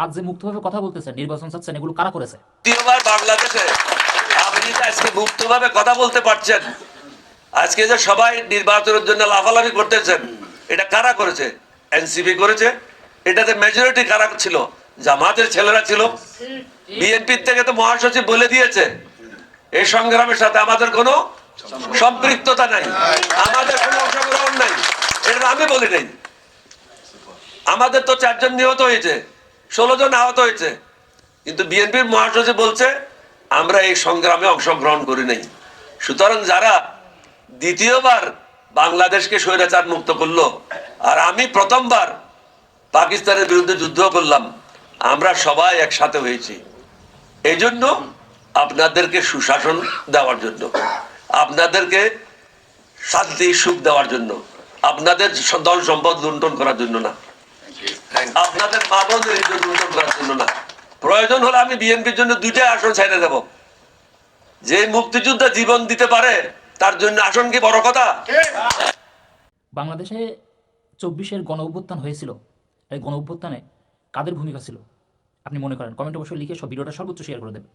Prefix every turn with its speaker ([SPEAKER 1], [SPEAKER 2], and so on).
[SPEAKER 1] আজ যে মুক্তভাবে কথা বলতেছেন, নির্বাচন চাচ্ছেন, এগুলো কারা করেছে?
[SPEAKER 2] দ্বিতীয়বার বাংলাদেশে আপনি আজকে মুক্তভাবে কথা বলতে পারছেন, আজকে যে সবাই নির্বাচনের জন্য লাফালাফি করতেছেন, এটা কারা করেছে? এনসিপি করেছে। এটাতে মেজরিটি কারা ছিল? জামাতের ছেলেরা ছিল। বিএনপির থেকে তো মহাসচিব বলে দিয়েছে এই সংগ্রামের সাথে আমাদের কোনো সম্পৃক্ততা নাই, আমাদের কোনো অংশগ্রহণ নাই। এটা আমি বলি নাই। আমাদের তো 4 জন নিহত হয়েছে, 16 জন আহত হয়েছে, কিন্তু বিএনপির মহাসচিব বলছে আমরা এই সংগ্রামে অংশগ্রহণ করি নাই। সুতরাং যারা দ্বিতীয়বার বাংলাদেশকে স্বৈরাচার মুক্ত করলো, আর আমি প্রথমবার পাকিস্তানের বিরুদ্ধে যুদ্ধ করলাম, আমরা সবাই একসাথে হয়েছি এই জন্য, আপনাদেরকে সুশাসন দেওয়ার জন্য, আপনাদেরকে শান্তি সুখ দেওয়ার জন্য, আপনাদের দল সম্পদ লুণ্ঠন করার জন্য না, আপনাদের মা বোনদের ইজ্জত লুণ্ঠন করার জন্য না। প্রয়োজন হলে আমি বিএনপির জন্য 2টা আসন ছেড়ে দেব। যে মুক্তিযোদ্ধা জীবন দিতে পারে তার জন্য আসন কি বড় কথা?
[SPEAKER 1] বাংলাদেশে 24-এর গণ অভ্যুত্থান হয়েছিল, এই গণ অভ্যুত্থানে কাদের ভূমিকা ছিল আপনি মনে করেন? কমেন্ট অবশ্যই লিখে সব ভিডিওটা সর্বোচ্চ শেয়ার করে দেবেন।